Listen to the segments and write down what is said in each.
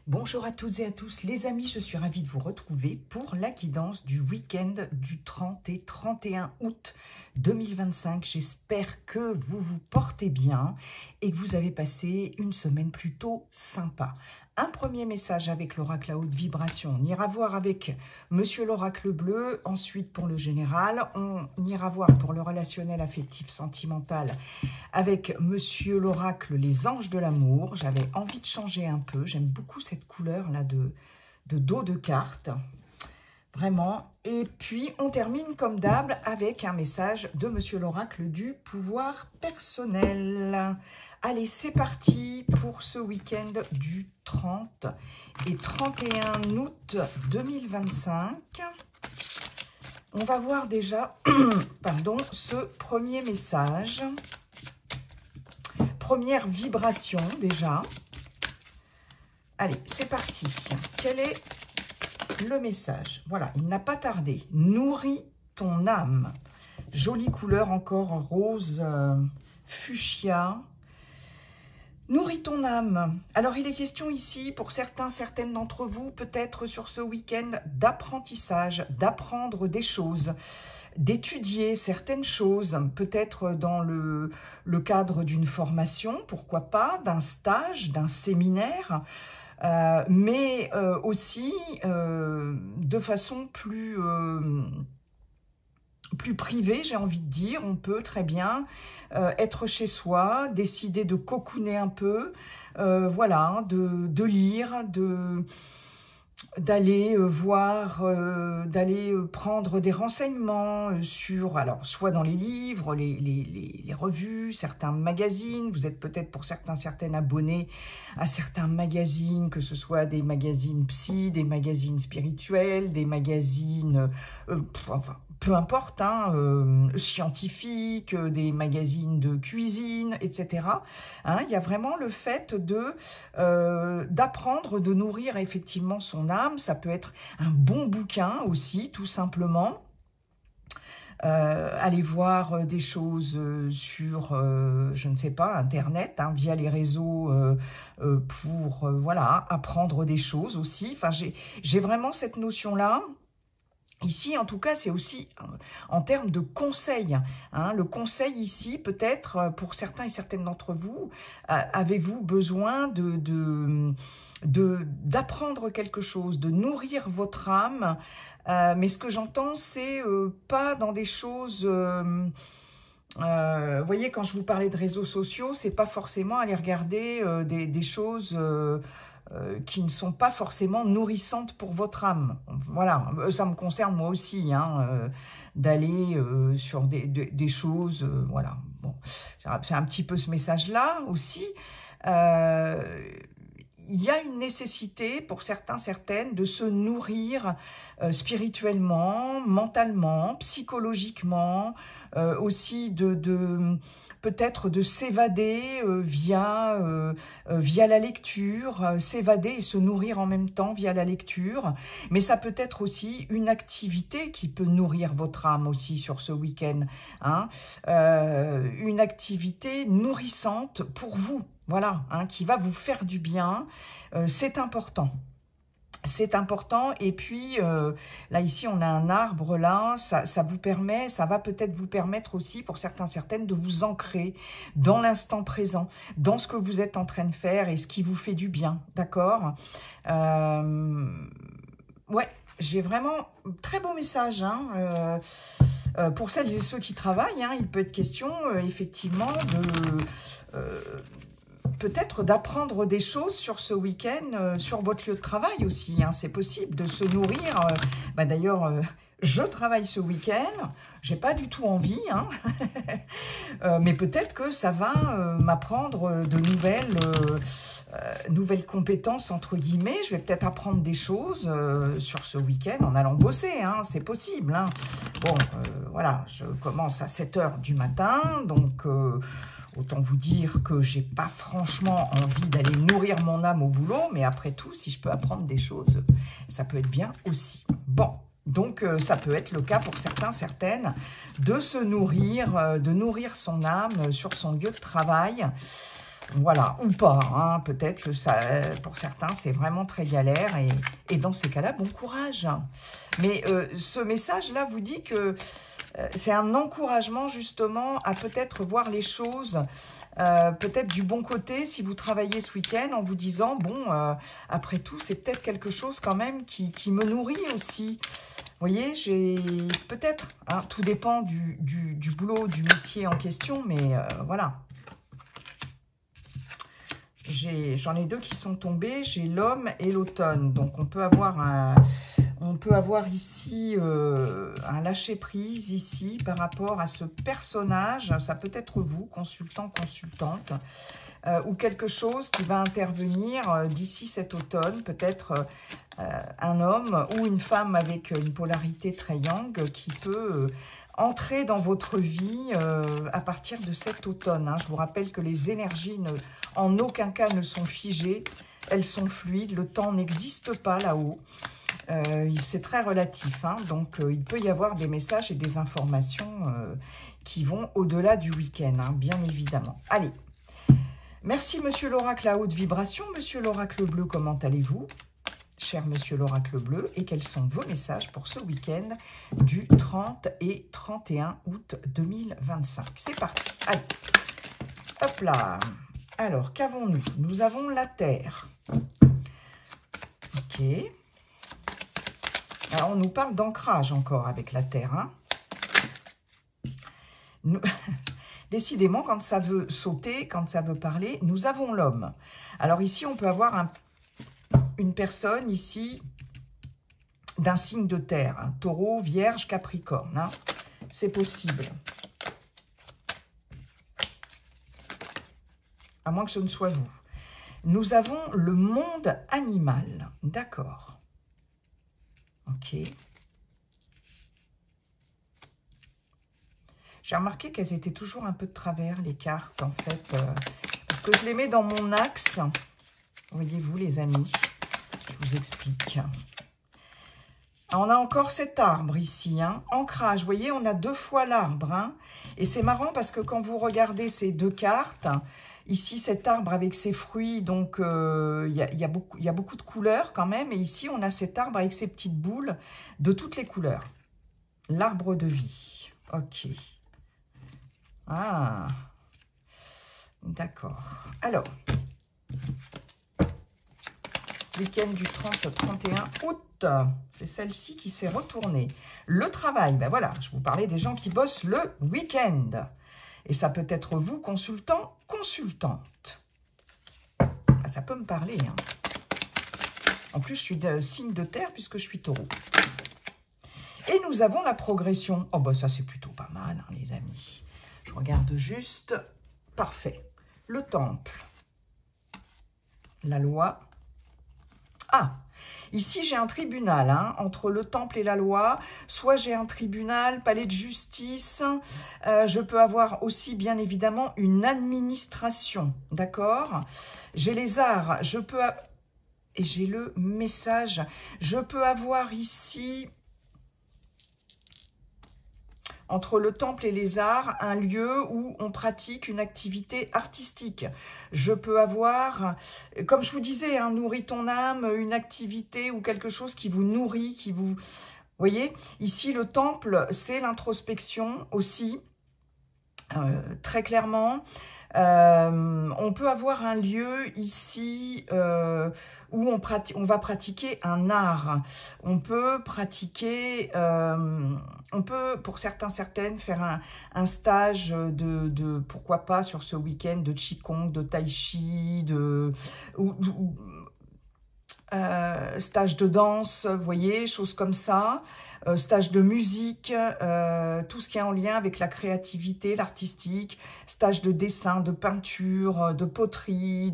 Bonjour à toutes et à tous les amis, je suis ravie de vous retrouver pour la guidance du week-end du 30 et 31 août 2025. J'espère que vous vous portez bien et que vous avez passé une semaine plutôt sympa. Un premier message avec l'oracle à haute vibration. On ira voir avec Monsieur l'oracle bleu. Ensuite, pour le général, on ira voir pour le relationnel affectif sentimental avec Monsieur l'oracle les anges de l'amour. J'avais envie de changer un peu. J'aime beaucoup cette couleur-là de dos de carte. Vraiment. Et puis, on termine comme d'hab avec un message de Monsieur l'oracle du pouvoir personnel. Allez, c'est parti pour ce week-end du 30 et 31 août 2025. On va voir déjà pardon, ce premier message. Première vibration déjà. Allez, c'est parti. Quel est le message? Voilà, il n'a pas tardé. Nourris ton âme. Jolie couleur encore rose fuchsia. Nourris ton âme. Alors, il est question ici, pour certains, certaines d'entre vous, peut-être sur ce week-end, d'apprentissage, d'apprendre des choses, d'étudier certaines choses, peut-être dans le cadre d'une formation, pourquoi pas, d'un stage, d'un séminaire, mais aussi de façon plus privée, j'ai envie de dire. On peut très bien être chez soi, décider de cocooner un peu, voilà, de lire, d'aller voir, d'aller prendre des renseignements sur, alors, soit dans les livres, les revues, certains magazines. Vous êtes peut-être pour certains, certaines abonnés à certains magazines, que ce soit des magazines psy, des magazines spirituels, des magazines, enfin, peu importe, hein, scientifiques, des magazines de cuisine, etc. Hein, il y a vraiment le fait d'apprendre, de nourrir effectivement son âme. Ça peut être un bon bouquin aussi, tout simplement. Aller voir des choses sur, je ne sais pas, Internet, hein, via les réseaux, pour, voilà, apprendre des choses aussi. Enfin, j'ai vraiment cette notion-là. Ici, en tout cas, c'est aussi en termes de conseils. Hein, le conseil ici, peut-être, pour certains et certaines d'entre vous, avez-vous besoin d'apprendre quelque chose, de nourrir votre âme. Mais ce que j'entends, c'est pas dans des choses... vous voyez, quand je vous parlais de réseaux sociaux, c'est pas forcément aller regarder des choses... qui ne sont pas forcément nourrissantes pour votre âme. Voilà, ça me concerne moi aussi, hein, d'aller sur des choses, voilà. Bon, c'est un petit peu ce message-là aussi. Il y a une nécessité pour certains, certaines, de se nourrir spirituellement, mentalement, psychologiquement, aussi peut-être de s'évader via la lecture, s'évader et se nourrir en même temps via la lecture. Mais ça peut être aussi une activité qui peut nourrir votre âme aussi sur ce week-end. Hein, une activité nourrissante pour vous. Voilà, hein, qui va vous faire du bien, c'est important. C'est important. Et puis, là, ici, on a un arbre, là, ça vous permet, ça va peut-être vous permettre aussi, pour certains, certaines, de vous ancrer dans l'instant présent, dans ce que vous êtes en train de faire et ce qui vous fait du bien, d'accord? Ouais, j'ai vraiment très beau message, hein, pour celles et ceux qui travaillent, hein, il peut être question, effectivement, peut-être d'apprendre des choses sur ce week-end, sur votre lieu de travail aussi. Hein, c'est possible de se nourrir. D'ailleurs, je travaille ce week-end. J'ai pas du tout envie, hein, mais peut-être que ça va m'apprendre de nouvelles compétences, entre guillemets. Je vais peut-être apprendre des choses sur ce week-end en allant bosser. Hein, c'est possible. Hein. Bon, voilà, je commence à 7 h du matin, donc... autant vous dire que j'ai pas franchement envie d'aller nourrir mon âme au boulot, mais après tout, si je peux apprendre des choses, ça peut être bien aussi. Bon, donc ça peut être le cas pour certains, certaines, de se nourrir, de nourrir son âme sur son lieu de travail. Voilà, ou pas, hein, peut-être que ça, pour certains, c'est vraiment très galère, et dans ces cas-là, bon courage. Mais ce message-là vous dit que c'est un encouragement justement à peut-être voir les choses peut-être du bon côté si vous travaillez ce week-end en vous disant, bon, après tout, c'est peut-être quelque chose quand même qui me nourrit aussi. Vous voyez, j'ai peut-être, hein, tout dépend du boulot, du métier en question, mais voilà. J'en ai deux qui sont tombés, j'ai l'homme et l'automne. Donc on peut avoir ici un lâcher-prise ici par rapport à ce personnage. Ça peut être vous, consultant, consultante, ou quelque chose qui va intervenir d'ici cet automne. Peut-être un homme ou une femme avec une polarité très yang qui peut entrer dans votre vie à partir de cet automne. Hein. Je vous rappelle que les énergies en aucun cas ne sont figées, elles sont fluides, le temps n'existe pas là-haut. C'est très relatif, hein, donc il peut y avoir des messages et des informations qui vont au-delà du week-end, hein, bien évidemment. Allez, merci Monsieur l'Oracle à haute vibration. Monsieur l'Oracle bleu, comment allez-vous? Cher Monsieur l'Oracle bleu, et quels sont vos messages pour ce week-end du 30 et 31 août 2025? C'est parti, allez, hop là. Alors, qu'avons-nous? Nous avons la Terre. Ok. Alors, on nous parle d'ancrage encore avec la Terre. Hein. Décidément, quand ça veut sauter, quand ça veut parler, nous avons l'homme. Alors ici, on peut avoir une personne ici d'un signe de terre. Hein, Taureau, Vierge, Capricorne. Hein. C'est possible. À moins que ce ne soit vous. Nous avons le monde animal. D'accord. Ok. J'ai remarqué qu'elles étaient toujours un peu de travers, les cartes, en fait. Parce que je les mets dans mon axe. Voyez-vous, les amis. Je vous explique. On a encore cet arbre ici, hein, ancrage. Vous voyez, on a deux fois l'arbre. Hein, et c'est marrant parce que quand vous regardez ces deux cartes, ici, cet arbre avec ses fruits, donc il y a beaucoup de couleurs quand même. Et ici, on a cet arbre avec ses petites boules de toutes les couleurs. L'arbre de vie. Ok. Ah. D'accord. Alors, week-end du 30-31 août. C'est celle-ci qui s'est retournée. Le travail, ben voilà, je vous parlais des gens qui bossent le week-end. Et ça peut être vous, consultant, consultante. Ah, ça peut me parler. Hein. En plus, je suis de signe de terre puisque je suis taureau. Et nous avons la progression. Oh, ben ça, c'est plutôt pas mal, hein, les amis. Je regarde juste. Parfait. Le temple. La loi. Ah, ici, j'ai un tribunal, hein, entre le temple et la loi. Soit j'ai un tribunal, palais de justice. Je peux avoir aussi, bien évidemment, une administration. D'accord? J'ai les arts. Je peux... Et j'ai le message. Je peux avoir ici... Entre le temple et les arts, un lieu où on pratique une activité artistique. Je peux avoir, comme je vous disais, hein, nourris ton âme, une activité ou quelque chose qui vous nourrit, qui vous... Vous voyez, ici, le temple, c'est l'introspection aussi, très clairement. On peut avoir un lieu ici où on va pratiquer un art. On peut pratiquer, on peut pour certaines faire un stage de pourquoi pas sur ce week-end de Qigong, de Tai Chi, stage de danse, vous voyez, choses comme ça. Stage de musique, tout ce qui est en lien avec la créativité, l'artistique, stage de dessin, de peinture, de poterie,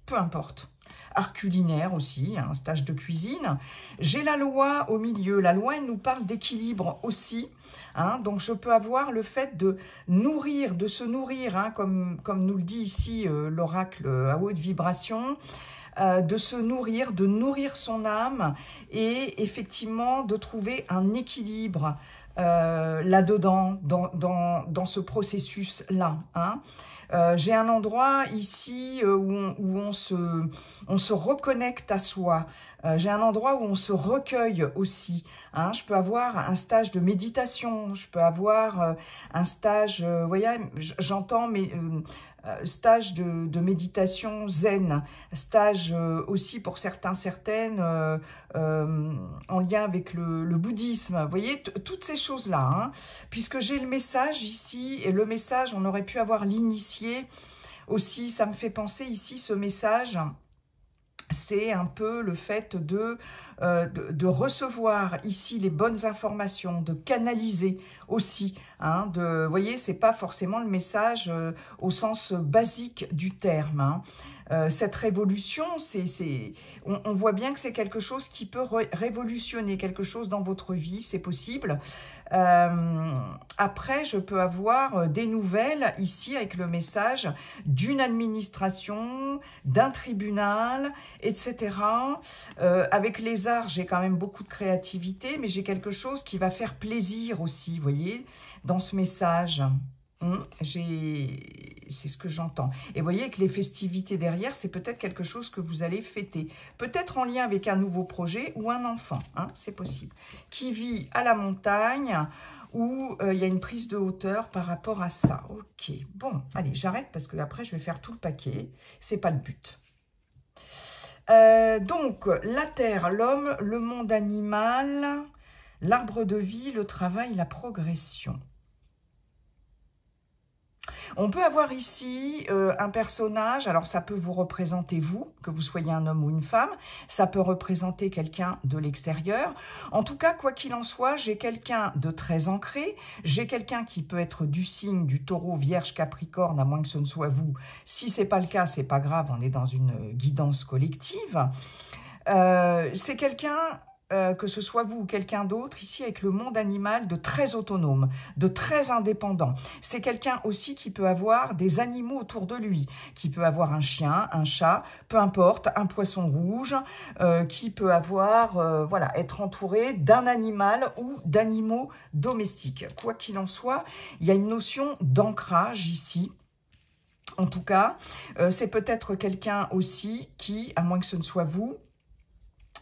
peu importe. Art culinaire aussi, un stage de cuisine. J'ai la loi au milieu. La loi, elle nous parle d'équilibre aussi. Hein, donc, je peux avoir le fait de nourrir, de se nourrir, hein, comme nous le dit ici l'oracle à haute vibration, de se nourrir, de nourrir son âme et effectivement de trouver un équilibre là-dedans, dans ce processus-là. Hein. J'ai un endroit ici où on se reconnecte à soi. J'ai un endroit où on se recueille aussi. Hein. Je peux avoir un stage de méditation, je peux avoir un stage, vous voyez, j'entends, mais stage de méditation zen, stage aussi pour certaines en lien avec le bouddhisme, vous voyez, toutes ces choses-là, hein, puisque j'ai le message ici, et le message, on aurait pu avoir l'initié aussi, ça me fait penser ici, ce message, c'est un peu le fait de recevoir ici les bonnes informations, de canaliser aussi. Hein, vous voyez, c'est pas forcément le message au sens basique du terme. Hein. Cette révolution, on voit bien que c'est quelque chose qui peut révolutionner quelque chose dans votre vie, c'est possible. Après, je peux avoir des nouvelles ici avec le message d'une administration, d'un tribunal, etc. Avec les arts, j'ai quand même beaucoup de créativité, mais j'ai quelque chose qui va faire plaisir aussi, vous voyez, dans ce message. C'est ce que j'entends. Et vous voyez que les festivités derrière, c'est peut-être quelque chose que vous allez fêter. Peut-être en lien avec un nouveau projet ou un enfant, hein, c'est possible. Qui vit à la montagne, où il y a une prise de hauteur par rapport à ça. Ok, bon, allez, j'arrête parce que après je vais faire tout le paquet. C'est pas le but. Donc, la terre, l'homme, le monde animal, l'arbre de vie, le travail, la progression. On peut avoir ici un personnage, alors ça peut vous représenter vous, que vous soyez un homme ou une femme, ça peut représenter quelqu'un de l'extérieur. En tout cas, quoi qu'il en soit, j'ai quelqu'un de très ancré, j'ai quelqu'un qui peut être du signe du taureau, vierge, capricorne, à moins que ce ne soit vous. Si ce n'est pas le cas, c'est pas grave, on est dans une guidance collective. C'est quelqu'un... que ce soit vous ou quelqu'un d'autre, ici avec le monde animal, de très autonome, de très indépendant. C'est quelqu'un aussi qui peut avoir des animaux autour de lui, qui peut avoir un chien, un chat, peu importe, un poisson rouge, qui peut avoir, voilà, être entouré d'un animal ou d'animaux domestiques. Quoi qu'il en soit, il y a une notion d'ancrage ici. En tout cas, c'est peut-être quelqu'un aussi qui, à moins que ce ne soit vous,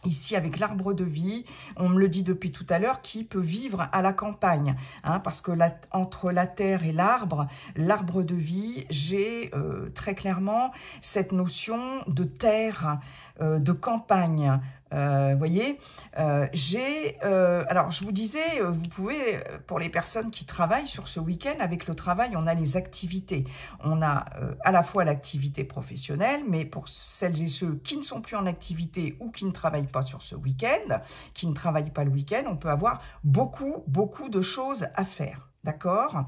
ici, avec l'arbre de vie, on me le dit depuis tout à l'heure, qui peut vivre à la campagne. Hein, parce que entre la terre et l'arbre de vie, j'ai très clairement cette notion de terre, de campagne. Voyez, alors je vous disais, vous pouvez, pour les personnes qui travaillent sur ce week-end, avec le travail, on a les activités. On a à la fois l'activité professionnelle, mais pour celles et ceux qui ne sont plus en activité ou qui ne travaillent pas sur ce week-end, qui ne travaillent pas le week-end, on peut avoir beaucoup de choses à faire. D'accord,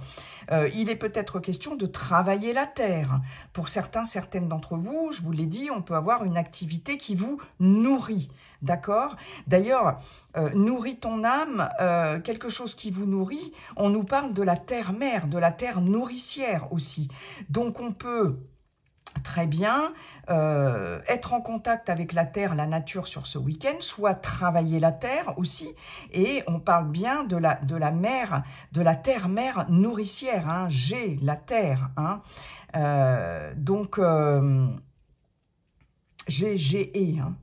il est peut-être question de travailler la terre. Pour certaines d'entre vous, je vous l'ai dit, on peut avoir une activité qui vous nourrit. D'accord. D'ailleurs, nourrit ton âme, quelque chose qui vous nourrit, on nous parle de la terre-mère, de la terre nourricière aussi. Donc on peut très bien être en contact avec la terre, la nature sur ce week-end, soit travailler la terre aussi, et on parle bien de la mer, de la terre-mère nourricière, hein, G, la terre, hein. Donc G-E, hein,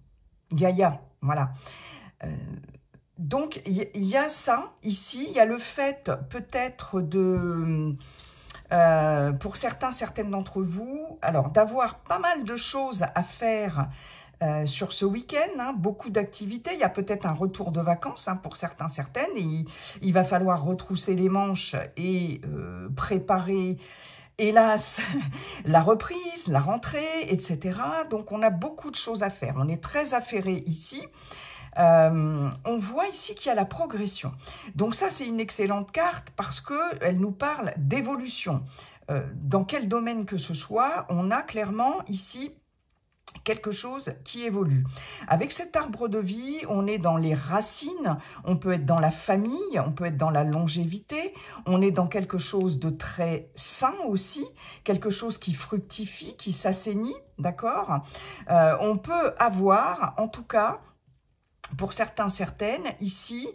Gaïa, voilà. Donc il y a ça ici, il y a le fait peut-être de... pour certaines d'entre vous, alors d'avoir pas mal de choses à faire sur ce week-end, hein, beaucoup d'activités. Il y a peut-être un retour de vacances, hein, pour certaines, et il va falloir retrousser les manches et préparer, hélas, la reprise, la rentrée, etc. Donc on a beaucoup de choses à faire, on est très affairé ici. On voit ici qu'il y a la progression. Donc ça, c'est une excellente carte parce qu'elle nous parle d'évolution. Dans quel domaine que ce soit, on a clairement ici quelque chose qui évolue. Avec cet arbre de vie, on est dans les racines, on peut être dans la famille, on peut être dans la longévité, on est dans quelque chose de très sain aussi, quelque chose qui fructifie, qui s'assainit, d'accord. On peut avoir, en tout cas, pour certains, certaines, ici,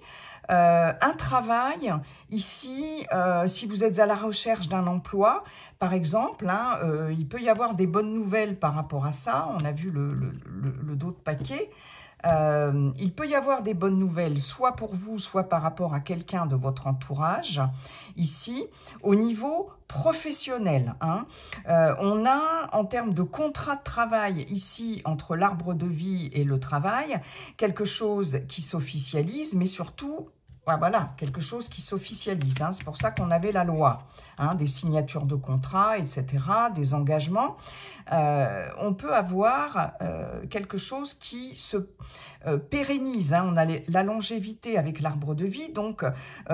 un travail, ici, si vous êtes à la recherche d'un emploi, par exemple, hein, il peut y avoir des bonnes nouvelles par rapport à ça, on a vu le dos de paquet. Il peut y avoir des bonnes nouvelles, soit pour vous, soit par rapport à quelqu'un de votre entourage, ici, au niveau professionnel. Hein. On a, en termes de contrat de travail, ici, entre l'arbre de vie et le travail, quelque chose qui s'officialise, mais surtout, voilà, quelque chose qui s'officialise. Hein. C'est pour ça qu'on avait la loi, hein, des signatures de contrats, etc., des engagements. On peut avoir quelque chose qui se pérennise. Hein. On a la longévité avec l'arbre de vie, donc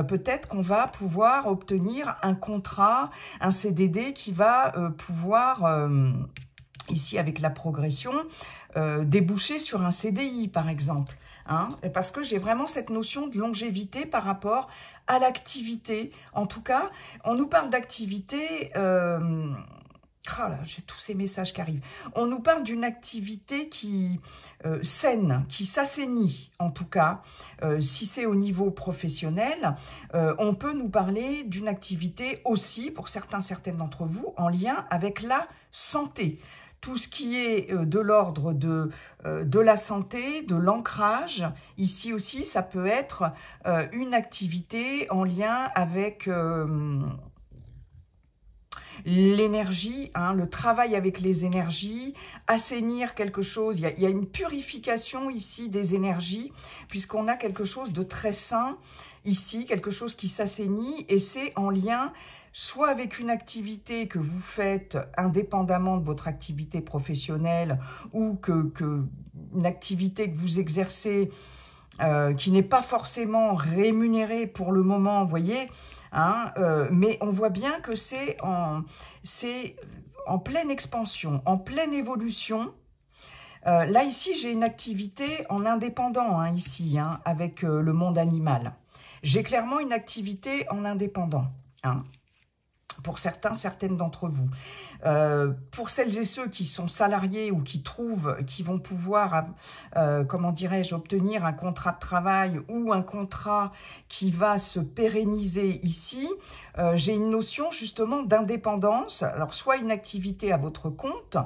peut-être qu'on va pouvoir obtenir un contrat, un CDD qui va pouvoir, ici avec la progression, déboucher sur un CDI par exemple. Hein, parce que j'ai vraiment cette notion de longévité par rapport à l'activité. En tout cas, on nous parle d'activité... Oh là, j'ai tous ces messages qui arrivent. On nous parle d'une activité qui saine, qui s'assainit, en tout cas. Si c'est au niveau professionnel, on peut nous parler d'une activité aussi, pour certains, certaines d'entre vous, en lien avec la santé. Tout ce qui est de l'ordre de la santé, de l'ancrage, ici aussi, ça peut être une activité en lien avec l'énergie, hein, le travail avec les énergies, assainir quelque chose. Il y a une purification ici des énergies, puisqu'on a quelque chose de très sain ici, quelque chose qui s'assainit, et c'est en lien soit avec une activité que vous faites indépendamment de votre activité professionnelle ou une activité que vous exercez qui n'est pas forcément rémunérée pour le moment, vous voyez, hein, mais on voit bien que c'est en pleine expansion, en pleine évolution. Là, ici, j'ai une activité en indépendant, hein, ici, hein, avec le monde animal. J'ai clairement une activité en indépendant, hein, pour certains, certaines d'entre vous. Pour celles et ceux qui sont salariés ou qui vont pouvoir, comment dirais-je, obtenir un contrat de travail ou un contrat qui va se pérenniser ici, j'ai une notion justement d'indépendance. Alors, soit une activité à votre compte,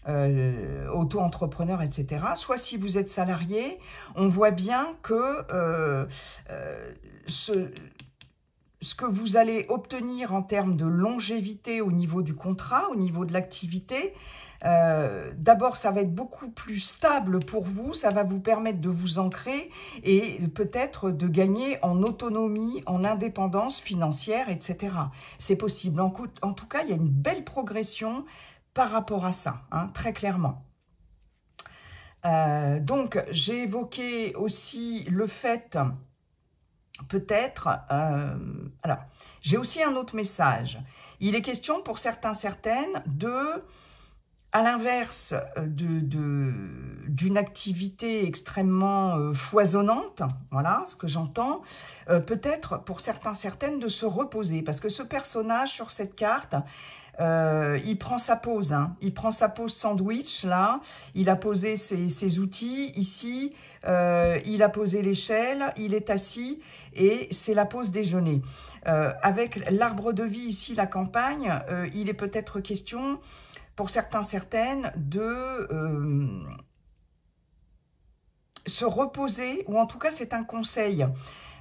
auto-entrepreneur, etc. Soit si vous êtes salarié, on voit bien que ce que vous allez obtenir en termes de longévité au niveau du contrat, au niveau de l'activité, d'abord, ça va être beaucoup plus stable pour vous, ça va vous permettre de vous ancrer et peut-être de gagner en autonomie, en indépendance financière, etc. C'est possible. En tout cas, il y a une belle progression par rapport à ça, hein, très clairement. Donc, j'ai évoqué aussi le fait... Peut-être, alors, j'ai aussi un autre message. Il est question pour certains, certaines à l'inverse d'une activité extrêmement foisonnante, voilà ce que j'entends, peut-être pour certains, certaines de se reposer. Parce que ce personnage sur cette carte, il prend sa pause, hein. Il prend sa pause sandwich, là, il a posé ses outils, ici, il a posé l'échelle, il est assis, et c'est la pause déjeuner. Avec l'arbre de vie, ici, la campagne, il est peut-être question, pour certains, certaines, de se reposer, ou en tout cas, c'est un conseil.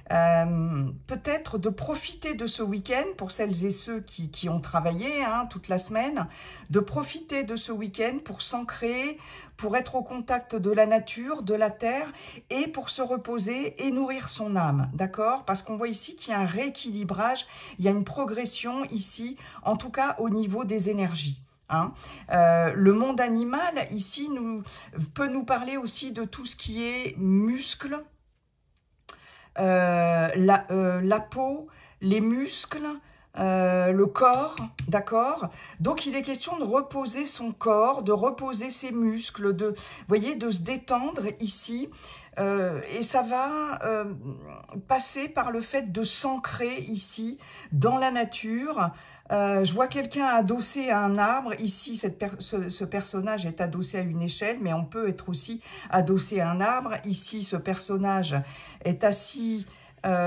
Peut-être de profiter de ce week-end, pour celles et ceux qui ont travaillé hein, toute la semaine, de profiter de ce week-end pour s'ancrer, pour être au contact de la nature, de la terre, et pour se reposer et nourrir son âme, d'accord? Parce qu'on voit ici qu'il y a un rééquilibrage, il y a une progression ici, en tout cas au niveau des énergies. Hein. Le monde animal, ici, peut nous parler aussi de tout ce qui est muscles, la peau, les muscles, le corps, d'accord? Donc, il est question de reposer son corps, de reposer ses muscles, vous voyez, de se détendre ici. Et ça va passer par le fait de s'ancrer ici, dans la nature. Je vois quelqu'un adossé à un arbre. Ici, ce personnage est adossé à une échelle, mais on peut être aussi adossé à un arbre. Ici, ce personnage est assis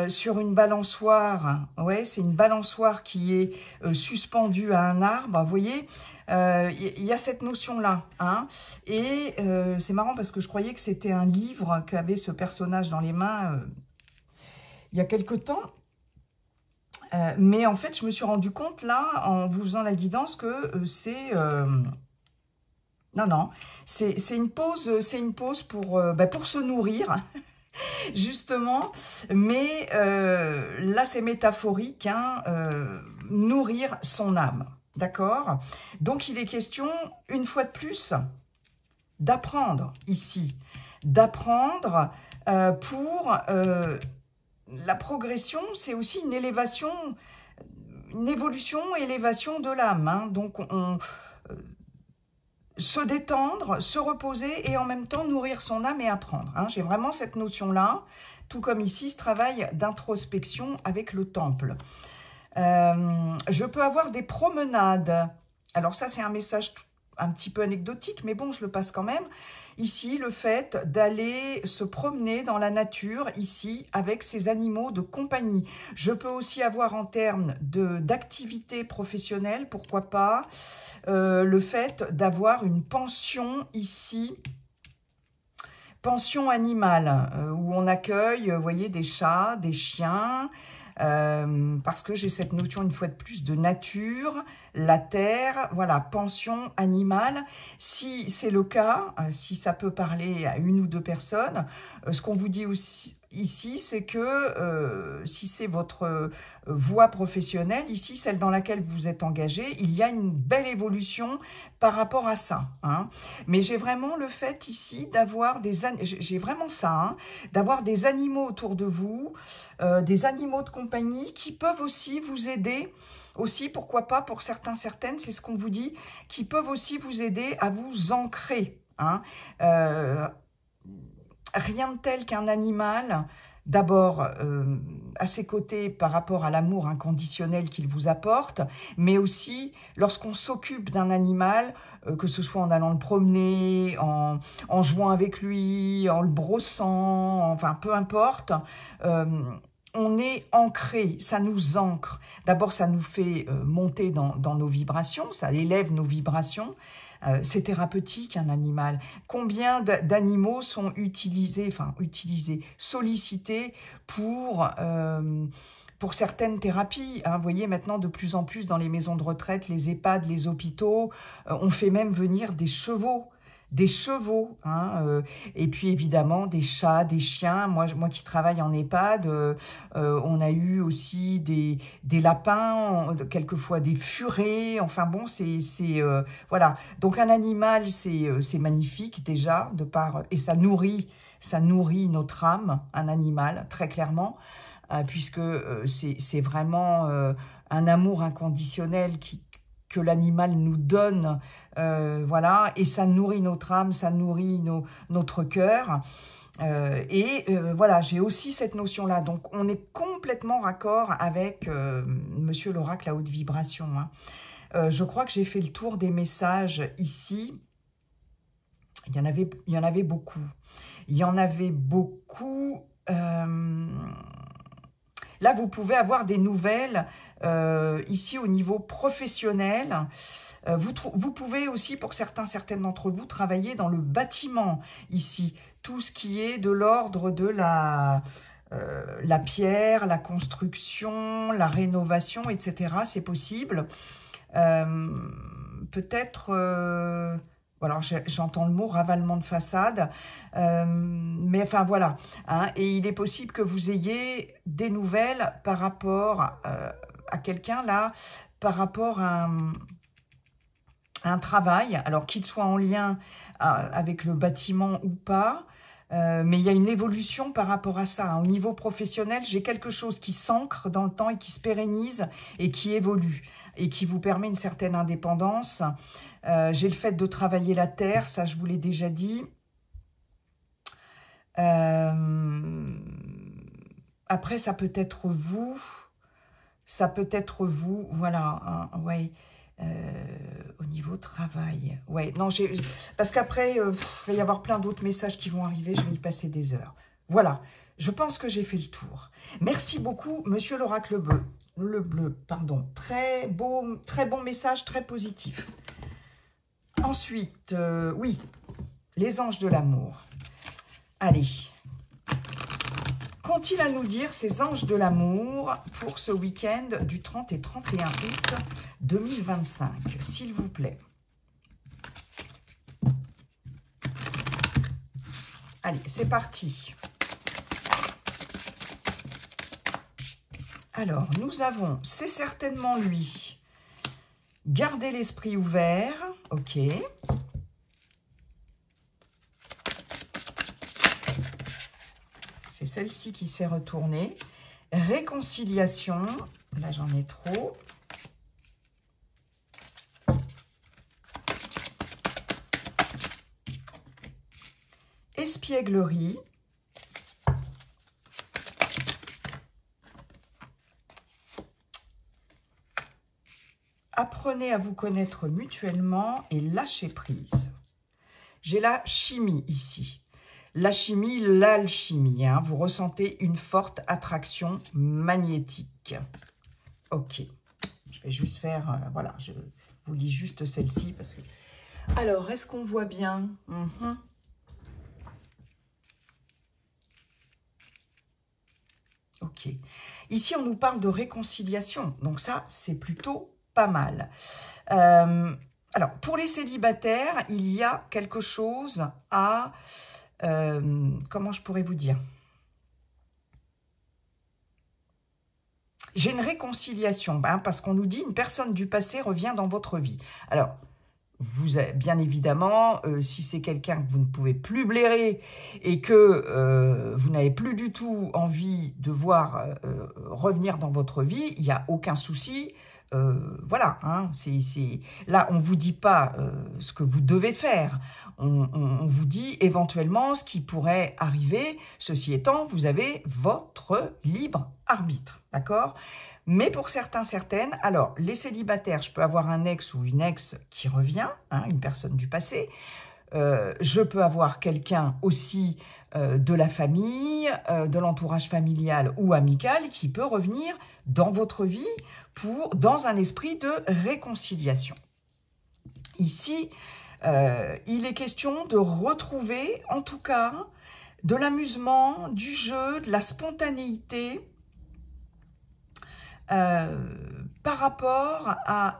sur une balançoire. Ouais, c'est une balançoire qui est suspendue à un arbre. Vous voyez, il y a cette notion-là. Hein, et c'est marrant parce que je croyais que c'était un livre qu'avait ce personnage dans les mains il y a quelque temps. Mais en fait, je me suis rendu compte, là, en vous faisant la guidance, que c'est... non, non, c'est une pause pour se nourrir, justement. Mais là, c'est métaphorique, hein, nourrir son âme, d'accord? Donc, il est question, une fois de plus, d'apprendre ici. D'apprendre pour... la progression, c'est aussi une élévation, une évolution, élévation de l'âme. Hein. Donc, se détendre, se reposer et en même temps nourrir son âme et apprendre. Hein. J'ai vraiment cette notion-là, tout comme ici, ce travail d'introspection avec le temple. Je peux avoir des promenades. Alors ça, c'est un message un petit peu anecdotique, mais bon, je le passe quand même. Ici, le fait d'aller se promener dans la nature, ici, avec ces animaux de compagnie. Je peux aussi avoir en termes d'activité professionnelle, pourquoi pas, le fait d'avoir une pension ici, pension animale, où on accueille, vous voyez, des chats, des chiens, parce que j'ai cette notion, une fois de plus, de nature, la terre, voilà, pension animale. Si c'est le cas, si ça peut parler à une ou deux personnes, ce qu'on vous dit aussi ici, c'est que si c'est votre voie professionnelle, ici, celle dans laquelle vous êtes engagé, il y a une belle évolution par rapport à ça. Hein. Mais j'ai vraiment le fait ici d'avoir j'ai vraiment ça, hein, d'avoir des animaux autour de vous, des animaux de compagnie qui peuvent aussi vous aider, aussi, pourquoi pas, pour certains, certaines, c'est ce qu'on vous dit, qui peuvent aussi vous aider à vous ancrer. Hein. Rien de tel qu'un animal, d'abord à ses côtés par rapport à l'amour inconditionnel qu'il vous apporte, mais aussi lorsqu'on s'occupe d'un animal, que ce soit en allant le promener, en jouant avec lui, en le brossant, enfin peu importe, on est ancré, ça nous ancre. D'abord, ça nous fait monter dans nos vibrations, ça élève nos vibrations. C'est thérapeutique, un animal. Combien d'animaux sont sollicités pour certaines thérapies. Hein. Vous voyez, maintenant, de plus en plus, dans les maisons de retraite, les EHPAD, les hôpitaux, on fait même venir des chevaux. Hein, et puis évidemment des chats, des chiens. Moi qui travaille en EHPAD, on a eu aussi des lapins, quelquefois des furets. Enfin bon, voilà. Donc un animal, c'est magnifique déjà de par et ça nourrit notre âme, un animal très clairement, puisque c'est vraiment un amour inconditionnel que l'animal nous donne, voilà, et ça nourrit notre âme, ça nourrit notre cœur. Voilà, j'ai aussi cette notion-là. Donc, on est complètement raccord avec Monsieur l'Oracle à haute vibration. Hein. Je crois que j'ai fait le tour des messages ici. Il y en avait beaucoup. Il y en avait beaucoup. Là, vous pouvez avoir des nouvelles ici au niveau professionnel. Vous pouvez aussi, pour certaines d'entre vous, travailler dans le bâtiment ici. Tout ce qui est de l'ordre de la pierre, la construction, la rénovation, etc. C'est possible. Peut-être... alors j'entends le mot ravalement de façade, mais enfin voilà. Hein, et il est possible que vous ayez des nouvelles par rapport à quelqu'un là, par rapport à un travail, alors qu'il soit en lien avec le bâtiment ou pas. Mais il y a une évolution par rapport à ça, hein. Au niveau professionnel, j'ai quelque chose qui s'ancre dans le temps et qui se pérennise et qui évolue et qui vous permet une certaine indépendance. J'ai le fait de travailler la terre, ça je vous l'ai déjà dit. Après, ça peut être vous. Ça peut être vous, voilà, hein, ouais. Au niveau travail, ouais, non, parce qu'après, il va y avoir plein d'autres messages qui vont arriver, je vais y passer des heures. Voilà, je pense que j'ai fait le tour. Merci beaucoup, monsieur l'oracle bleu. Le bleu, pardon. Très bon message, très positif. Ensuite, oui, les anges de l'amour. Allez. Qu'ont-ils à nous dire, ces anges de l'amour, pour ce week-end du 30 et 31 août 2025, s'il vous plaît? Allez, c'est parti. Alors, nous avons, c'est certainement lui. Gardez l'esprit ouvert, ok. C'est celle-ci qui s'est retournée. Réconciliation. Là, j'en ai trop. Espièglerie. Apprenez à vous connaître mutuellement et lâchez prise. J'ai la chimie ici. La chimie, l'alchimie, hein. Vous ressentez une forte attraction magnétique. Ok. Je vais juste faire, voilà, je vous lis juste celle-ci parce que... Alors, est-ce qu'on voit bien? Ok. Ici, on nous parle de réconciliation. Donc ça, c'est plutôt pas mal. Alors, pour les célibataires, il y a quelque chose à... comment je pourrais vous dire? J'ai une réconciliation, hein, parce qu'on nous dit une personne du passé revient dans votre vie. Alors, vous avez, bien évidemment, si c'est quelqu'un que vous ne pouvez plus blairer et que vous n'avez plus du tout envie de voir revenir dans votre vie, il n'y a aucun souci. Voilà, hein, là, on ne vous dit pas ce que vous devez faire. On vous dit éventuellement ce qui pourrait arriver. Ceci étant, vous avez votre libre arbitre, d'accord ? Mais pour certains, certaines, alors les célibataires, je peux avoir un ex ou une ex qui revient, hein, une personne du passé. Je peux avoir quelqu'un aussi de la famille, de l'entourage familial ou amical qui peut revenir dans votre vie dans un esprit de réconciliation. Ici, il est question de retrouver, en tout cas, de l'amusement, du jeu, de la spontanéité par rapport à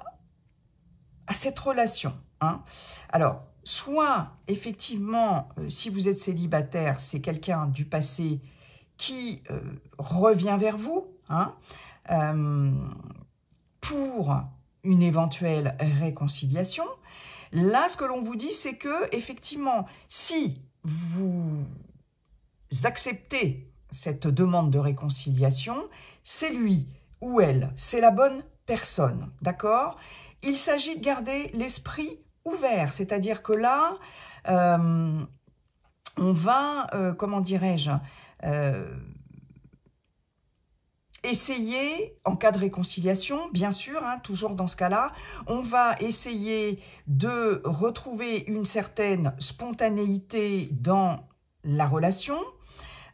cette relation, hein. Alors, soit, effectivement, si vous êtes célibataire, c'est quelqu'un du passé qui revient vers vous, hein, pour une éventuelle réconciliation. Là, ce que l'on vous dit, c'est que, effectivement, si vous acceptez cette demande de réconciliation, c'est lui ou elle, c'est la bonne personne, d'accord ? Il s'agit de garder l'esprit ouvert, c'est-à-dire que là, on va, comment dirais-je, essayer, en cas de réconciliation, bien sûr, hein, toujours dans ce cas-là, on va essayer de retrouver une certaine spontanéité dans la relation.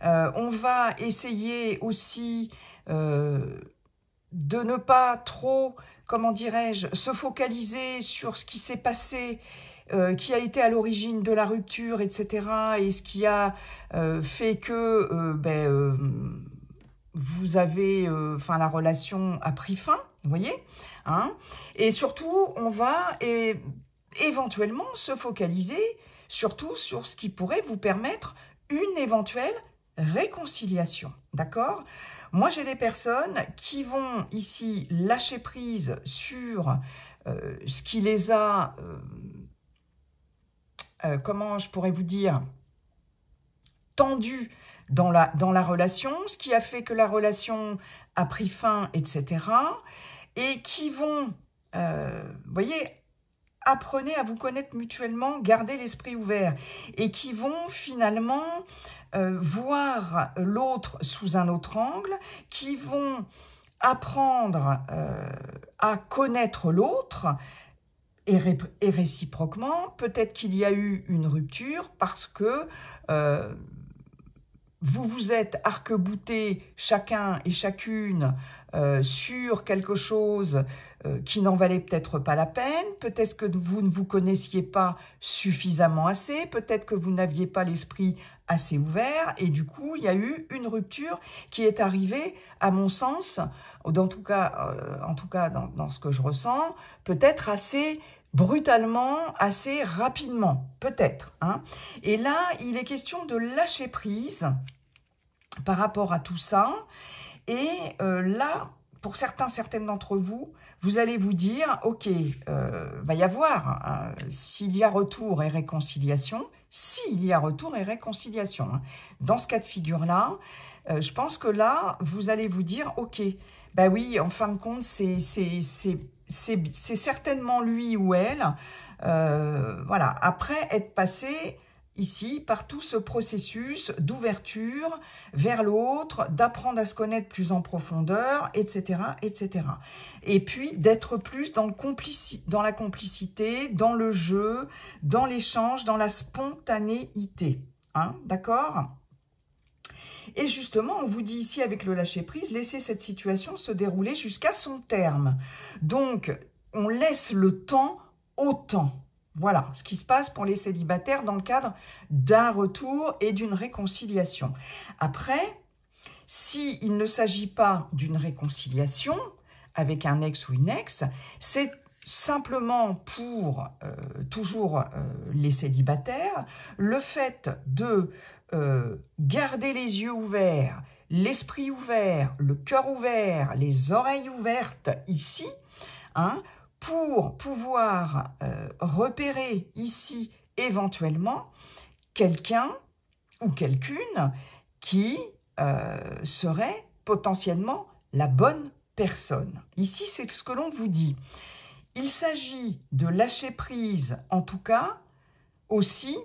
On va essayer aussi de ne pas trop, comment dirais-je, se focaliser sur ce qui s'est passé, qui a été à l'origine de la rupture, etc. Et ce qui a fait que vous avez, la relation a pris fin, vous voyez, hein. Et surtout, on va éventuellement se focaliser surtout sur ce qui pourrait vous permettre une éventuelle réconciliation, d'accord ? Moi, j'ai des personnes qui vont ici lâcher prise sur ce qui les a, comment je pourrais vous dire, tendu dans la relation, ce qui a fait que la relation a pris fin, etc. Et qui vont, vous voyez, apprenez à vous connaître mutuellement, gardez l'esprit ouvert, et qui vont finalement voir l'autre sous un autre angle, qui vont apprendre à connaître l'autre, et réciproquement, peut-être qu'il y a eu une rupture parce que vous vous êtes arc-boutés chacun et chacune sur quelque chose qui n'en valait peut-être pas la peine, peut-être que vous ne vous connaissiez pas suffisamment assez, peut-être que vous n'aviez pas l'esprit assez ouvert, et du coup, il y a eu une rupture qui est arrivée, à mon sens, en tout cas dans ce que je ressens, peut-être assez brutalement, assez rapidement, peut-être. Hein. Et là, il est question de lâcher prise par rapport à tout ça. Et là, pour certaines d'entre vous, vous allez vous dire, ok, va y avoir, s'il y a retour et réconciliation, hein. Dans ce cas de figure-là, je pense que là, vous allez vous dire, ok, bah oui, en fin de compte, c'est certainement lui ou elle, voilà, après être passé ici par tout ce processus d'ouverture vers l'autre, d'apprendre à se connaître plus en profondeur, etc., etc. Et puis d'être plus dans la complicité, dans le jeu, dans l'échange, dans la spontanéité. Hein, d'accord ? Et justement, on vous dit ici avec le lâcher-prise, laissez cette situation se dérouler jusqu'à son terme. Donc, on laisse le temps au temps. Voilà ce qui se passe pour les célibataires dans le cadre d'un retour et d'une réconciliation. Après, s'il ne s'agit pas d'une réconciliation avec un ex ou une ex, c'est simplement pour toujours les célibataires, le fait de garder les yeux ouverts, l'esprit ouvert, le cœur ouvert, les oreilles ouvertes ici, hein, pour pouvoir repérer ici éventuellement quelqu'un ou quelqu'une qui serait potentiellement la bonne personne. Ici, c'est ce que l'on vous dit. Il s'agit de lâcher prise, en tout cas, aussi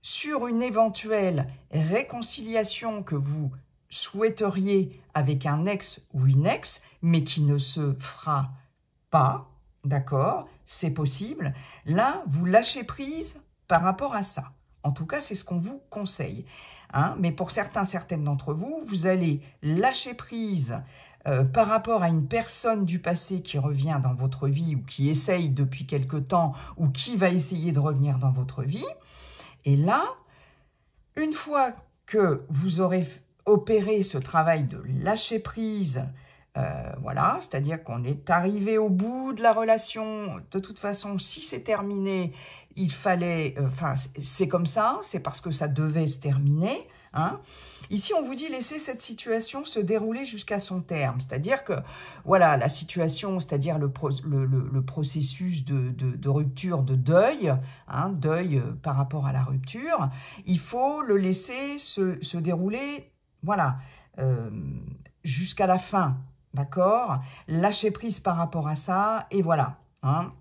sur une éventuelle réconciliation que vous souhaiteriez avec un ex ou une ex, mais qui ne se fera pas, d'accord, c'est possible. Là, vous lâchez prise par rapport à ça. En tout cas, c'est ce qu'on vous conseille. Hein. Mais pour certaines d'entre vous, vous allez lâcher prise par rapport à une personne du passé qui revient dans votre vie ou qui essaye depuis quelque temps ou qui va essayer de revenir dans votre vie. Et là, une fois que vous aurez opéré ce travail de lâcher prise, voilà, c'est-à-dire qu'on est arrivé au bout de la relation, de toute façon, si c'est terminé, il fallait, enfin, c'est comme ça, c'est parce que ça devait se terminer. Hein. Ici, on vous dit laisser cette situation se dérouler jusqu'à son terme, c'est-à-dire que, voilà, la situation, c'est-à-dire le processus de rupture, de deuil, hein, deuil par rapport à la rupture, il faut le laisser se dérouler, voilà, jusqu'à la fin, d'accord ? Lâcher prise par rapport à ça, et voilà, hein.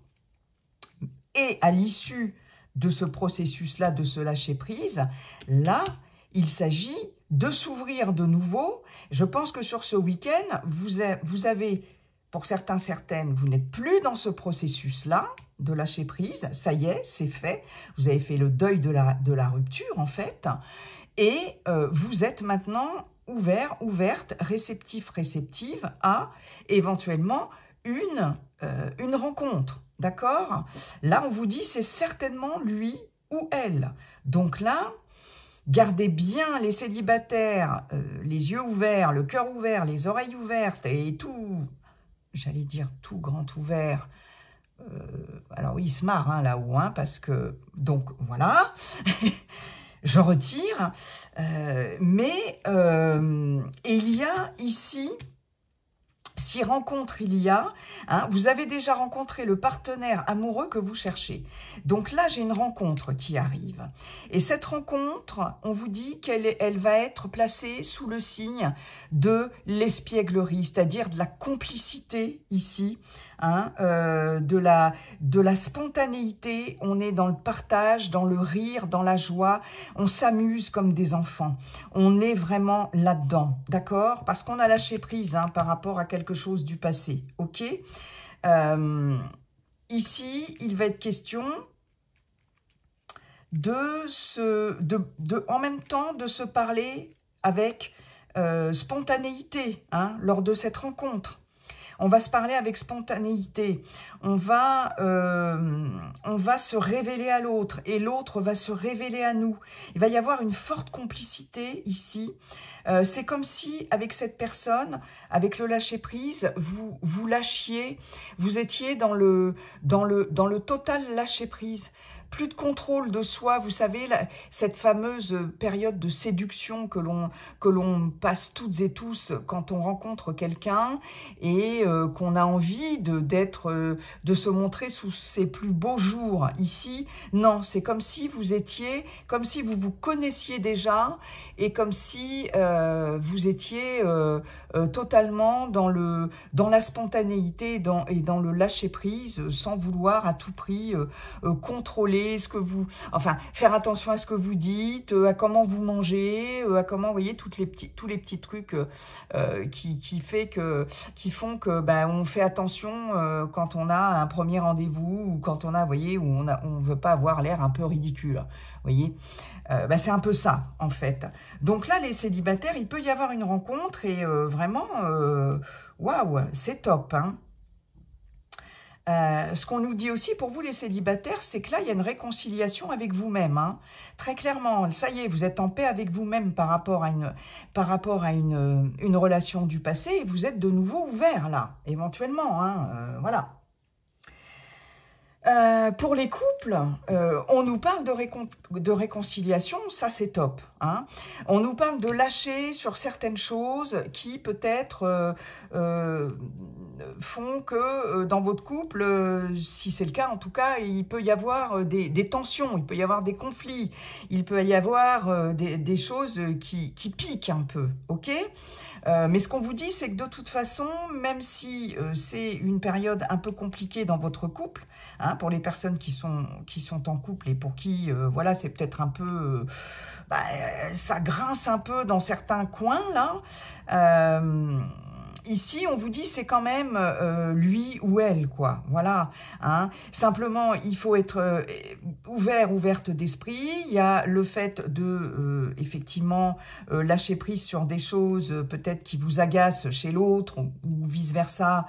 Et à l'issue de ce processus-là, de ce lâcher-prise, là, il s'agit de s'ouvrir de nouveau. Je pense que sur ce week-end, vous avez, pour certaines, vous n'êtes plus dans ce processus-là de lâcher-prise. Ça y est, c'est fait. Vous avez fait le deuil de la rupture, en fait. Et vous êtes maintenant ouverte, réceptive à éventuellement une rencontre. D'accord ? Là, on vous dit, c'est certainement lui ou elle. Donc là, gardez bien les célibataires, les yeux ouverts, le cœur ouvert, les oreilles ouvertes et tout, j'allais dire tout grand ouvert. Alors oui, il se marre hein, là-haut, hein, parce que, donc voilà, je retire. Mais il y a ici, Si rencontre il y a, hein, vous avez déjà rencontré le partenaire amoureux que vous cherchez. Donc là, j'ai une rencontre qui arrive. Et cette rencontre, on vous dit qu'elle va être placée sous le signe de l'espièglerie, c'est-à-dire de la complicité ici, hein, de la spontanéité. On est dans le partage, dans le rire, dans la joie. On s'amuse comme des enfants. On est vraiment là-dedans, d'accord? Parce qu'on a lâché prise hein, par rapport à quelque chose du passé, ok? Ici, il va être question en même temps de se parler avec spontanéité hein, lors de cette rencontre. On va se parler avec spontanéité, on va se révéler à l'autre et l'autre va se révéler à nous. Il va y avoir une forte complicité ici. C'est comme si avec cette personne, avec le lâcher-prise, vous lâchiez, vous étiez dans le total lâcher-prise. Plus de contrôle de soi, vous savez, cette fameuse période de séduction que l'on passe toutes et tous quand on rencontre quelqu'un et qu'on a envie de se montrer sous ses plus beaux jours. Ici, non, c'est comme si vous étiez, comme si vous vous connaissiez déjà et comme si vous étiez totalement dans la spontanéité et dans le lâcher-prise sans vouloir à tout prix contrôler ce que vous, enfin, faire attention à ce que vous dites, à comment vous mangez, à comment, vous voyez, tous les petits trucs qui font que, ben, on fait attention quand on a un premier rendez-vous ou quand on a, vous voyez, où on veut pas avoir l'air un peu ridicule, vous voyez. Ben, c'est un peu ça, en fait. Donc là, les célibataires, il peut y avoir une rencontre et vraiment, waouh, c'est top, hein. Ce qu'on nous dit aussi pour vous les célibataires, c'est que là, il y a une réconciliation avec vous-même. Hein. Très clairement, ça y est, vous êtes en paix avec vous-même par rapport à une relation du passé et vous êtes de nouveau ouvert là, éventuellement. Hein, voilà. Pour les couples, on nous parle de réconciliation, ça c'est top. Hein. On nous parle de lâcher sur certaines choses qui peut-être font que dans votre couple, si c'est le cas en tout cas, il peut y avoir des tensions, il peut y avoir des conflits, il peut y avoir des choses qui piquent un peu, ok ? Mais ce qu'on vous dit, c'est que de toute façon, même si c'est une période un peu compliquée dans votre couple, hein, pour les personnes qui sont en couple et pour qui, voilà, c'est peut-être un peu, ça grince un peu dans certains coins là. Ici, on vous dit c'est quand même lui ou elle, quoi. Voilà. Hein. Simplement, il faut être ouverte d'esprit. Il y a le fait de, effectivement, lâcher prise sur des choses peut-être qui vous agacent chez l'autre ou vice-versa.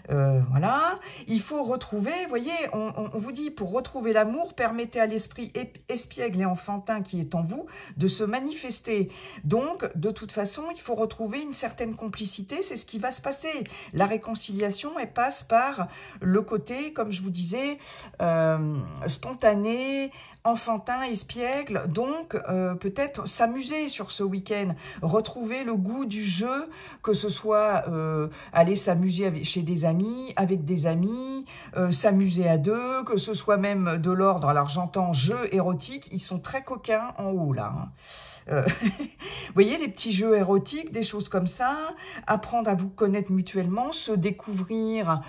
Voilà. Il faut retrouver, vous voyez, on vous dit, pour retrouver l'amour, permettez à l'esprit espiègle et enfantin qui est en vous de se manifester. Donc, de toute façon, il faut retrouver une certaine complicité. C'est ce qui va se passer. La réconciliation, elle passe par le côté, comme je vous disais, spontané, enfantin, espiègle, donc peut-être s'amuser sur ce week-end, retrouver le goût du jeu, que ce soit aller s'amuser chez des amis, avec des amis, s'amuser à deux, que ce soit même de l'ordre, alors j'entends jeu érotique, ils sont très coquins en haut là, hein. Vous voyez, les petits jeux érotiques, des choses comme ça, apprendre à vous connaître mutuellement, se découvrir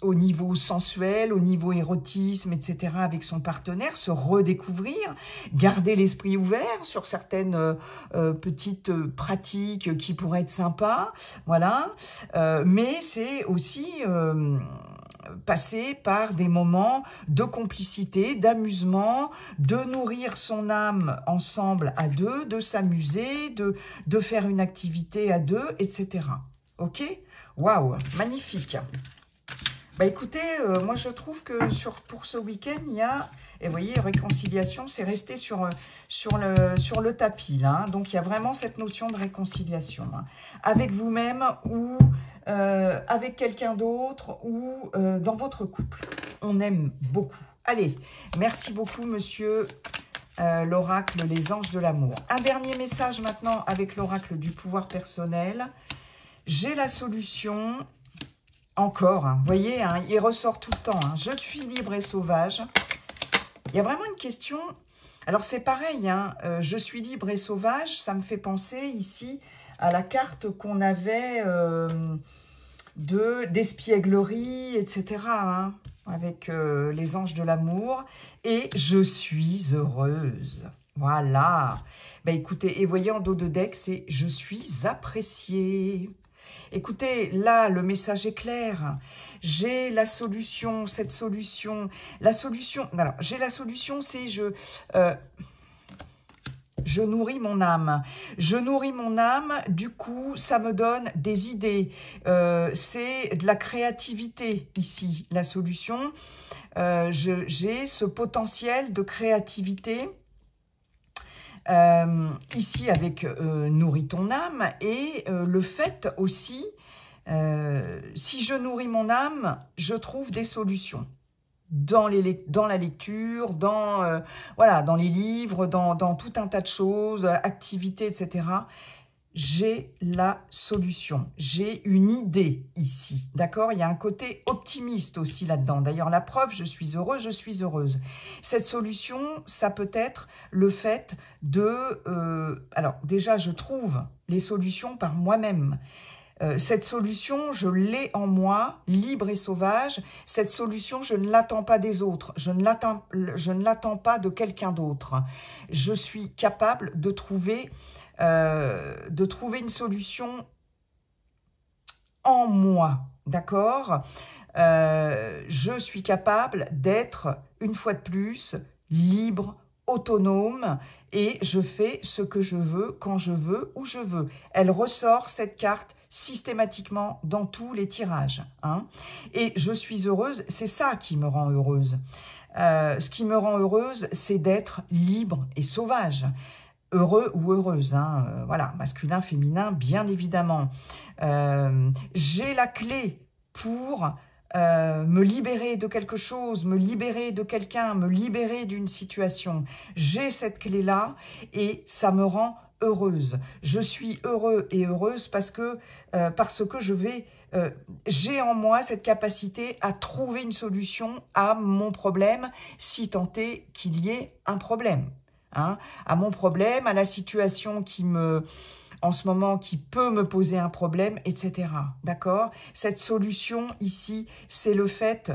au niveau sensuel, au niveau érotisme, etc. avec son partenaire, se redécouvrir, garder l'esprit ouvert sur certaines petites pratiques qui pourraient être sympas, voilà. Mais c'est aussi passer par des moments de complicité, d'amusement, de nourrir son âme ensemble à deux, de s'amuser, de faire une activité à deux, etc. Ok ? Waouh, magnifique. Bah écoutez, moi je trouve que pour ce week-end, il y a, et vous voyez, réconciliation, c'est resté sur le tapis, là. Hein. Donc il y a vraiment cette notion de réconciliation, hein, avec vous-même ou avec quelqu'un d'autre ou dans votre couple. On aime beaucoup. Allez, merci beaucoup, monsieur l'oracle, les anges de l'amour. Un dernier message maintenant avec l'oracle du pouvoir personnel. J'ai la solution, encore, hein, vous voyez, hein, il ressort tout le temps. Hein, je suis libre et sauvage. Il y a vraiment une question. Alors, c'est pareil, hein, je suis libre et sauvage, ça me fait penser ici à la carte qu'on avait d'espièglerie, etc., hein, avec les anges de l'amour. Et je suis heureuse. Voilà. Ben, écoutez, et voyez en dos de deck, c'est « je suis appréciée ». Écoutez, là, le message est clair. J'ai la solution, cette solution. La solution, alors, j'ai la solution, c'est je nourris mon âme. Je nourris mon âme, du coup, ça me donne des idées. C'est de la créativité, ici, la solution. J'ai ce potentiel de créativité ici avec nourris ton âme et le fait aussi, si je nourris mon âme, je trouve des solutions dans la lecture, voilà, dans les livres, dans tout un tas de choses, activités, etc. J'ai la solution, j'ai une idée ici, d'accord? Il y a un côté optimiste aussi là-dedans. D'ailleurs, la preuve, je suis heureux, je suis heureuse. Cette solution, ça peut être le fait de... alors, déjà, je trouve les solutions par moi-même. Cette solution, je l'ai en moi, libre et sauvage. Cette solution, je ne l'attends pas des autres. Je ne l'attends pas de quelqu'un d'autre. Je suis capable de trouver une solution en moi, d'accord? Je suis capable d'être, une fois de plus, libre, autonome, et je fais ce que je veux, quand je veux, où je veux. Elle ressort, cette carte, systématiquement dans tous les tirages. Hein. Et je suis heureuse, c'est ça qui me rend heureuse. Ce qui me rend heureuse, c'est d'être libre et sauvage. Heureux ou heureuse, hein, voilà, masculin, féminin, bien évidemment. J'ai la clé pour me libérer de quelque chose, me libérer de quelqu'un, me libérer d'une situation. J'ai cette clé-là et ça me rend heureuse. Je suis heureux et heureuse parce que j'ai en moi cette capacité à trouver une solution à mon problème, si tant est qu'il y ait un problème. Hein, à mon problème, à la situation en ce moment, qui peut me poser un problème, etc. D'accord? Cette solution ici, c'est le fait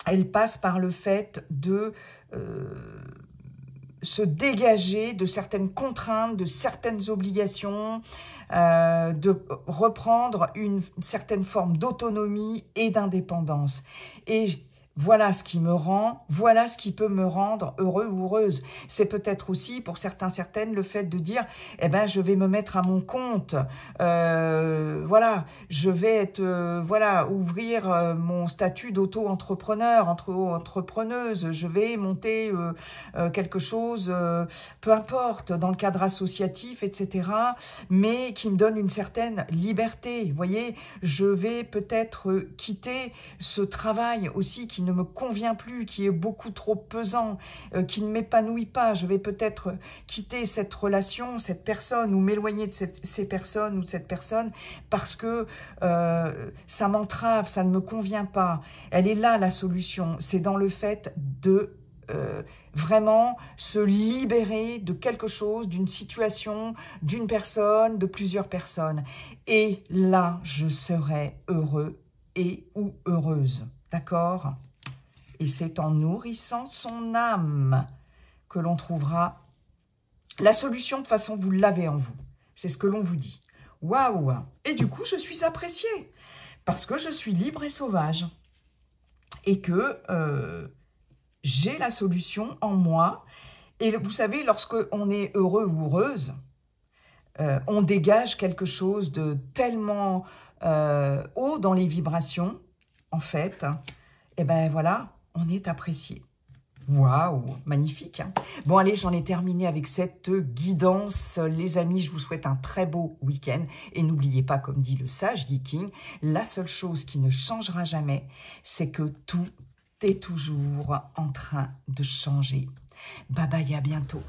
elle passe par le fait de se dégager de certaines contraintes, de certaines obligations, de reprendre une certaine forme d'autonomie et d'indépendance. Et voilà ce qui peut me rendre heureux ou heureuse. C'est peut-être aussi, pour certains, certaines, le fait de dire, eh ben, je vais me mettre à mon compte. Voilà, je vais ouvrir mon statut d'auto-entrepreneur, entrepreneuse. Je vais monter quelque chose, peu importe, dans le cadre associatif, etc., mais qui me donne une certaine liberté. Vous voyez, je vais peut-être quitter ce travail aussi qui ne me convient plus, qui est beaucoup trop pesant, qui ne m'épanouit pas. Je vais peut-être quitter cette relation, cette personne, ou m'éloigner de ces personnes ou de cette personne parce que ça m'entrave, ça ne me convient pas. Elle est là, la solution. C'est dans le fait de vraiment se libérer de quelque chose, d'une situation, d'une personne, de plusieurs personnes. Et là, je serai heureux et ou heureuse. D'accord? Et c'est en nourrissant son âme que l'on trouvera la solution. De toute façon, vous l'avez en vous. C'est ce que l'on vous dit. Waouh! Et du coup, je suis appréciée parce que je suis libre et sauvage. Et que j'ai la solution en moi. Et vous savez, lorsqu'on est heureux ou heureuse, on dégage quelque chose de tellement haut dans les vibrations, en fait. Et ben voilà, on est apprécié. Waouh, magnifique. Hein. Bon, allez, j'en ai terminé avec cette guidance. Les amis, je vous souhaite un très beau week-end. Et n'oubliez pas, comme dit le sage Geeking, la seule chose qui ne changera jamais, c'est que tout est toujours en train de changer. Bye bye, à bientôt.